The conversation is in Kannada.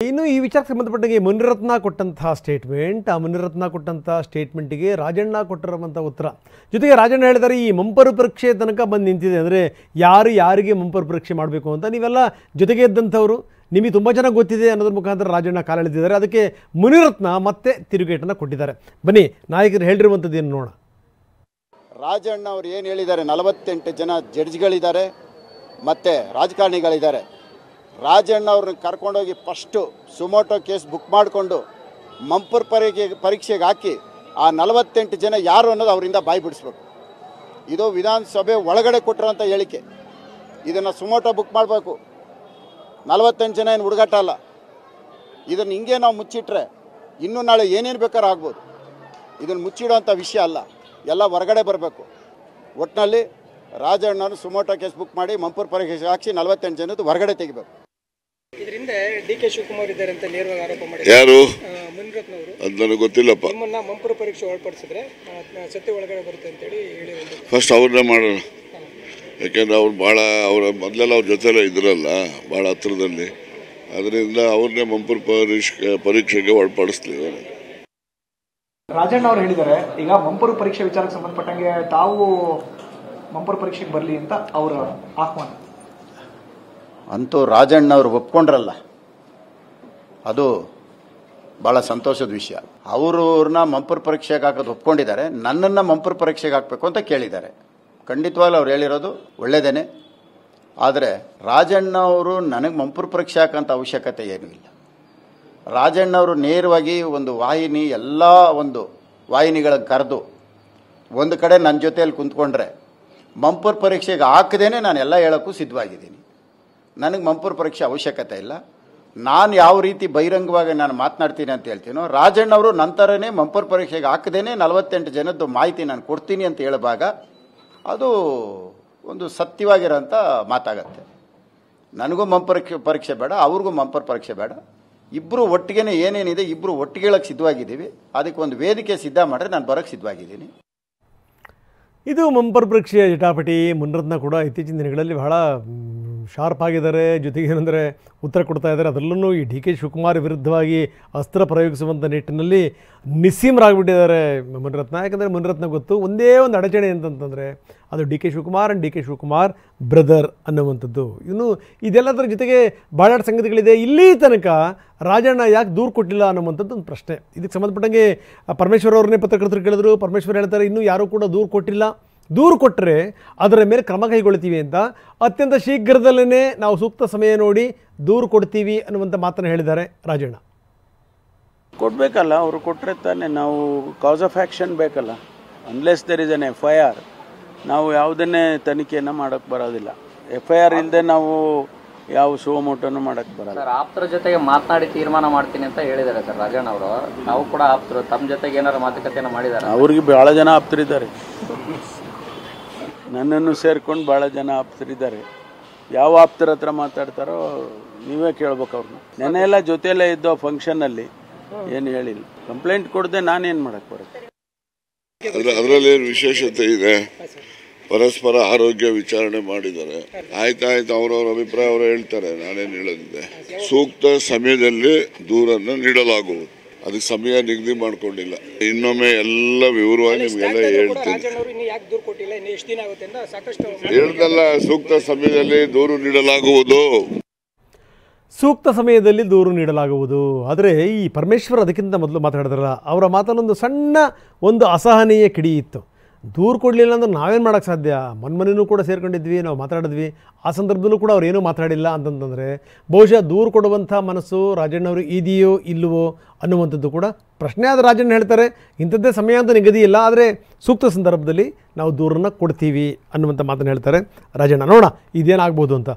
ಇನ್ನು ಈ ವಿಚಾರಕ್ಕೆ ಸಂಬಂಧಪಟ್ಟಂಗೆ ಮುನಿರತ್ನ ಕೊಟ್ಟಂತಹ ಸ್ಟೇಟ್ಮೆಂಟ್, ಆ ಮುನಿರತ್ನ ಕೊಟ್ಟಂತಹ ಸ್ಟೇಟ್ಮೆಂಟಿಗೆ ರಾಜಣ್ಣ ಕೊಟ್ಟಿರುವಂಥ ಉತ್ತರ ಜೊತೆಗೆ ರಾಜಣ್ಣ ಹೇಳಿದ್ದಾರೆ ಈ ಮಂಪರು ಪರೀಕ್ಷೆ ತನಕ ಬಂದು ನಿಂತಿದೆ. ಅಂದರೆ ಯಾರಿಗೆ ಮಂಪರು ಪರೀಕ್ಷೆ ಮಾಡಬೇಕು ಅಂತ ನೀವೆಲ್ಲ ಜೊತೆಗೆ ಇದ್ದಂಥವರು, ನಿಮಗೆ ತುಂಬ ಚೆನ್ನಾಗಿ ಗೊತ್ತಿದೆ ಅನ್ನೋದ್ರ ಮುಖಾಂತರ ರಾಜಣ್ಣ ಕಾಲೆಳೆದಿದ್ದಾರೆ. ಅದಕ್ಕೆ ಮುನಿರತ್ನ ಮತ್ತೆ ತಿರುಗೇಟನ್ನು ಕೊಟ್ಟಿದ್ದಾರೆ. ಬನ್ನಿ ನಾಯಕರು ಹೇಳಿರುವಂಥದ್ದು ಏನು ನೋಡೋಣ. ರಾಜಣ್ಣ ಅವರು ಏನು ಹೇಳಿದ್ದಾರೆ, 48 ಜನ ಜಡ್ಜ್ಗಳಿದ್ದಾರೆ ಮತ್ತು ರಾಜಕಾರಣಿಗಳಿದ್ದಾರೆ. ರಾಜಣ್ಣ ಅವ್ರನ್ನ ಕರ್ಕೊಂಡೋಗಿ ಫಸ್ಟು ಸುಮೋಟೋ ಕೇಸ್ ಬುಕ್ ಮಾಡಿಕೊಂಡು ಮಂಪರ್ ಪರೀಕ್ಷೆಗೆ ಹಾಕಿ ಆ 48 ಜನ ಯಾರು ಅನ್ನೋದು ಅವರಿಂದ ಬಾಯಿ ಬಿಡಿಸ್ಬೇಕು. ಇದು ವಿಧಾನಸಭೆ ಒಳಗಡೆ ಕೊಟ್ಟಿರೋಂಥ ಹೇಳಿಕೆ. ಇದನ್ನು ಸುಮೋಟೋ ಬುಕ್ ಮಾಡಬೇಕು. 48 ಜನ ಏನು ಹುಡುಗಾಟ ಅಲ್ಲ. ಇದನ್ನು ಹಿಂಗೆ ನಾವು ಮುಚ್ಚಿಟ್ರೆ ಇನ್ನೂ ನಾಳೆ ಏನೇನು ಬೇಕಾದ್ರೂ ಆಗ್ಬೋದು. ಇದನ್ನು ಮುಚ್ಚಿಡೋಂಥ ವಿಷಯ ಅಲ್ಲ, ಎಲ್ಲ ಹೊರಗಡೆ ಬರಬೇಕು. ಒಟ್ಟಿನಲ್ಲಿ ರಾಜಣ್ಣವರು ಸುಮೋಟೋ ಕೇಸ್ ಬುಕ್ ಮಾಡಿ ಮಂಪರ್ ಪರೀಕ್ಷೆಗೆ ಹಾಕಿ 48 ಜನದ್ದು ಹೊರಗಡೆ ತೆಗಿಬೇಕು. ಇದರಿಂದ ಡಿ.ಕೆ. ಶಿವಕುಮಾರ್ ಇದ್ದಾರೆ ಅಂತ ನೇರವಾಗಿ ಆರೋಪ ಮಾಡಿದ್ದಾರೆ. ಯಾರು? ಮುನಿರತ್ನ ಅವರು. ಅದು ನನಗೆ ಗೊತ್ತಿಲ್ಲಪ್ಪ. ನಿಮ್ಮನ್ನ ಮಂಪರು ಪರೀಕ್ಷೆ ಒಳಪಡಿಸಿದ್ರೆ ಸತ್ಯ ಒಳಗಡೆ ಬರುತ್ತೆ ಅಂತೇಳಿ ಹೇಳಿ. ಫಸ್ಟ್ ಅವ್ರನ್ನೇ ಮಾಡೋಣ. ಯಾಕೆಂದ್ರೆ ಅವ್ರು ಭಾಳ ಮೊದಲೆಲ್ಲ ಅವ್ರ ಜೊತೆಲ್ಲ ಇದ್ರಲ್ಲ ಭಾಳ ಹತ್ರದಲ್ಲಿ, ಅದರಿಂದ ಅವ್ರನ್ನೇ ಮಂಪರು ಪರೀಕ್ಷೆಗೆ ಒಳಪಡಿಸ್ಲಿ. ರಾಜಣ್ಣ ಅವರು ಹೇಳಿದ್ದಾರೆ ಈಗ ಮಂಪರು ಪರೀಕ್ಷೆ ವಿಚಾರಕ್ಕೆ ಸಂಬಂಧಪಟ್ಟಂಗೆ ತಾವು ಮಂಪರು ಪರೀಕ್ಷೆಗೆ ಬರಲಿ ಅಂತ ಅವರ ಆಹ್ವಾನ. ಅಂತೂ ರಾಜಣ್ಣವ್ರು ಒಪ್ಕೊಂಡ್ರಲ್ಲ, ಅದು ಭಾಳ ಸಂತೋಷದ ವಿಷಯ. ಅವ್ರನ್ನ ಮಂಪರ್ ಪರೀಕ್ಷೆಗೆ ಹಾಕೋದು ಒಪ್ಕೊಂಡಿದ್ದಾರೆ. ನನ್ನನ್ನು ಮಂಪರ್ ಪರೀಕ್ಷೆಗೆ ಹಾಕಬೇಕು ಅಂತ ಕೇಳಿದ್ದಾರೆ. ಖಂಡಿತವಾಗ್ಲೂ ಅವ್ರು ಹೇಳಿರೋದು ಒಳ್ಳೆಯದೇನೆ. ಆದರೆ ರಾಜಣ್ಣ ಅವರು ನನಗೆ ಮಂಪರ್ ಪರೀಕ್ಷೆ ಹಾಕೋಂಥ ಅವಶ್ಯಕತೆ ಏನೂ ಇಲ್ಲ. ರಾಜಣ್ಣವರು ನೇರವಾಗಿ ಒಂದು ವಾಹಿನಿ, ಎಲ್ಲ ಒಂದು ವಾಹಿನಿಗಳಿಗೆ ಕರೆದು ಒಂದು ಕಡೆ ನನ್ನ ಜೊತೆಯಲ್ಲಿ ಕುಂತ್ಕೊಂಡ್ರೆ ಮಂಪರ್ ಪರೀಕ್ಷೆಗೆ ಹಾಕದೇನೆ ನಾನು ಎಲ್ಲ ಹೇಳೋಕ್ಕೂ ಸಿದ್ಧವಾಗಿದ್ದೀನಿ. ನನಗೆ ಮಂಪರ್ ಪರೀಕ್ಷೆ ಅವಶ್ಯಕತೆ ಇಲ್ಲ. ನಾನು ಯಾವ ರೀತಿ ಬಹಿರಂಗವಾಗಿ ನಾನು ಮಾತನಾಡ್ತೀನಿ ಅಂತ ಹೇಳ್ತೀನೋ, ರಾಜಣ್ಣವರು ನಂತರನೇ ಮಂಪರ್ ಪರೀಕ್ಷೆಗೆ ಹಾಕದೇನೆ 48 ಜನದ್ದು ಮಾಹಿತಿ ನಾನು ಕೊಡ್ತೀನಿ ಅಂತ ಹೇಳುವಾಗ ಅದು ಒಂದು ಸತ್ಯವಾಗಿರೋಂಥ ಮಾತಾಗತ್ತೆ. ನನಗೂ ಮಂಪರ್ ಪರೀಕ್ಷೆ ಬೇಡ, ಅವ್ರಿಗೂ ಮಂಪರ್ ಪರೀಕ್ಷೆ ಬೇಡ. ಇಬ್ಬರು ಒಟ್ಟಿಗೆ ಏನೇನಿದೆ ಇಬ್ಬರು ಒಟ್ಟಿಗೆ ಹೇಳಕ್ಕೆ ಸಿದ್ಧವಾಗಿದ್ದೀವಿ. ಅದಕ್ಕೆ ಒಂದು ವೇದಿಕೆ ಸಿದ್ಧ ಮಾಡಿದ್ರೆ ನಾನು ಬರೋಕ್ಕೆ ಸಿದ್ಧವಾಗಿದ್ದೀನಿ. ಇದು ಮಂಪರ್ ಪರೀಕ್ಷೆಯ ಜಟಾಪಟಿ. ಮುನಿರತ್ನ ಕೂಡ ಇತ್ತೀಚಿನ ದಿನಗಳಲ್ಲಿ ಬಹಳ ಶಾರ್ಪ್ ಆಗಿದ್ದಾರೆ. ಜೊತೆಗೆ ಏನಂದರೆ ಉತ್ತರ ಕೊಡ್ತಾ ಇದ್ದಾರೆ. ಅದರಲ್ಲೂ ಈ ಡಿ.ಕೆ. ಶಿವಕುಮಾರ್ ವಿರುದ್ಧವಾಗಿ ಅಸ್ತ್ರ ಪ್ರಯೋಗಿಸುವಂಥ ನಿಟ್ಟಿನಲ್ಲಿ ನಿಸ್ಸೀಮರಾಗಿಬಿಟ್ಟಿದ್ದಾರೆ ಮುನಿರತ್ನ. ಯಾಕಂದರೆ ಮುನಿರತ್ನ ಗೊತ್ತು ಒಂದೇ ಒಂದು ಅಡಚಣೆ ಅಂತಂತಂದರೆ ಅದು ಡಿ.ಕೆ. ಶಿವಕುಮಾರ್ ಆ್ಯಂಡ್ ಡಿ.ಕೆ. ಶಿವಕುಮಾರ್ ಬ್ರದರ್ ಅನ್ನುವಂಥದ್ದು. ಇನ್ನು ಇದೆಲ್ಲದರ ಜೊತೆಗೆ ಭಾಳ ಸಂಗತಿಗಳಿದೆ. ಇಲ್ಲಿ ತನಕ ರಾಜಣ್ಣ ಯಾಕೆ ದೂರು ಕೊಟ್ಟಿಲ್ಲ ಅನ್ನುವಂಥದ್ದು ಒಂದು ಪ್ರಶ್ನೆ. ಇದಕ್ಕೆ ಸಂಬಂಧಪಟ್ಟಂಗೆ ಪರಮೇಶ್ವರ್ ಅವ್ರನ್ನೇ ಪತ್ರಕರ್ತರು ಕೇಳಿದ್ರು. ಪರಮೇಶ್ವರ್ ಹೇಳ್ತಾರೆ ಇನ್ನೂ ಯಾರೂ ಕೂಡ ದೂರು ಕೊಟ್ಟಿಲ್ಲ, ದೂರು ಕೊಟ್ಟರೆ ಅದರ ಮೇಲೆ ಕ್ರಮ ಕೈಗೊಳ್ತೀವಿ ಅಂತ. ಅತ್ಯಂತ ಶೀಘ್ರದಲ್ಲೇ ನಾವು ಸೂಕ್ತ ಸಮಯ ನೋಡಿ ದೂರು ಕೊಡ್ತೀವಿ ಅನ್ನುವಂಥ ಮಾತನ್ನು ಹೇಳಿದ್ದಾರೆ ರಾಜಣ್ಣ. ಕೊಡಬೇಕಲ್ಲ, ಅವರು ಕೊಟ್ಟರೆ ತಾನೇ ನಾವು ಕಾಸ್ ಆಫ್ ಆ್ಯಕ್ಷನ್ ಬೇಕಲ್ಲ. Unless there is N FIR ನಾವು ಯಾವುದನ್ನೇ ತನಿಖೆಯನ್ನು ಮಾಡೋಕ್ಕೆ ಬರೋದಿಲ್ಲ. FIR ಇಲ್ಲದೆ ನಾವು ಯಾವ ಸುಮೋಟೋನು ಮಾಡೋಕ್ಕೆ ಬರಲ್ಲ. ಸರ್, ಆಪ್ತರ ಜೊತೆಗೆ ಮಾತನಾಡಿ ತೀರ್ಮಾನ ಮಾಡ್ತೀನಿ ಅಂತ ಹೇಳಿದ್ದಾರೆ ಸರ್ ರಾಜಣ್ಣ ಅವರು. ನಾವು ಕೂಡ ಆಪ್ತರು, ತಮ್ಮ ಜೊತೆಗೆ ಏನಾರು ಮಾತುಕತೆಯನ್ನು ಮಾಡಿದ್ದಾರೆ? ಅವ್ರಿಗೆ ಭಾಳ ಜನ ಆಪ್ತರಿದ್ದಾರೆ, ನನ್ನನ್ನು ಸೇರ್ಕೊಂಡು ಭಾಳ ಜನ ಆಪ್ತರಿದ್ದಾರೆ. ಯಾವ ಆಪ್ತರ ಹತ್ರ ಮಾತಾಡ್ತಾರೋ ನೀವೇ ಕೇಳ್ಬೇಕು ಅವ್ರನ್ನ. ನೆನೆ ಎಲ್ಲ ಜೊತೆಯಲ್ಲೇ ಇದ್ದೋ ಫಂಕ್ಷನ್ನಲ್ಲಿ ಏನು ಹೇಳಿಲ್ಲ. ಕಂಪ್ಲೇಂಟ್ ಕೊಡದೆ ನಾನೇನು ಮಾಡಕ್ಕೆ ಬರುತ್ತೆ? ಅದರಲ್ಲಿ ಏನು ವಿಶೇಷತೆ ಇದೆ? ಪರಸ್ಪರ ಆರೋಗ್ಯ ವಿಚಾರಣೆ ಮಾಡಿದ್ದಾರೆ. ಆಯ್ತಾಯ್ತು, ಅವ್ರವ್ರ ಅಭಿಪ್ರಾಯ ಅವರು ಹೇಳ್ತಾರೆ, ನಾನೇನು ಹೇಳೋದಿದೆ. ಸೂಕ್ತ ಸಮಯದಲ್ಲಿ ದೂರನ್ನು ನೀಡಲಾಗುವುದು. ಅದಕ್ಕೆ ಸಮಯ ನಿಗದಿ ಮಾಡ್ಕೊಂಡಿಲ್ಲ. ಇನ್ನೊಮ್ಮೆ ಎಲ್ಲ ವಿವರವಾಗಿ ನಿಮಗೆಲ್ಲ ಹೇಳ್ತೀನಿ. ಹೇಳ್ದಲ್ಲ, ಸೂಕ್ತ ಸಮಯದಲ್ಲಿ ದೂರು ನೀಡಲಾಗುವುದು. ಸೂಕ್ತ ಸಮಯದಲ್ಲಿ ದೂರು ನೀಡಲಾಗುವುದು. ಆದರೆ ಈ ಪರಮೇಶ್ವರ್ ಅದಕ್ಕಿಂತ ಮೊದಲು ಮಾತಾಡಿದ್ರಲ್ಲ, ಅವರ ಮಾತಲ್ಲೊಂದು ಸಣ್ಣ ಒಂದು ಅಸಹನೀಯ ಕಿಡಿ ಇತ್ತು. ದೂರು ಕೊಡಲಿಲ್ಲ ಅಂದ್ರೆ ನಾವೇನು ಮಾಡೋಕ್ಕೆ ಸಾಧ್ಯ? ಮೊನ್ನೆನೂ ಕೂಡ ಸೇರ್ಕೊಂಡಿದ್ವಿ, ನಾವು ಮಾತಾಡಿದ್ವಿ. ಆ ಸಂದರ್ಭದಲ್ಲೂ ಕೂಡ ಅವ್ರು ಏನೂ ಮಾತಾಡಿಲ್ಲ ಅಂತಂತಂದರೆ ಬಹುಶಃ ದೂರು ಕೊಡುವಂಥ ಮನಸ್ಸು ರಾಜಣ್ಣವ್ರಿಗೆ ಇದೆಯೋ ಇಲ್ಲವೋ ಅನ್ನುವಂಥದ್ದು ಕೂಡ ಪ್ರಶ್ನೆ. ಆದರೆ ರಾಜಣ್ಣ ಹೇಳ್ತಾರೆ ಇಂಥದ್ದೇ ಸಮಯ ಅಂತ ನಿಗದಿ ಇಲ್ಲ, ಆದರೆ ಸೂಕ್ತ ಸಂದರ್ಭದಲ್ಲಿ ನಾವು ದೂರನ್ನು ಕೊಡ್ತೀವಿ ಅನ್ನುವಂಥ ಮಾತನ್ನು ಹೇಳ್ತಾರೆ ರಾಜಣ್ಣ. ನೋಡೋಣ ಇದೇನಾಗ್ಬೋದು ಅಂತ.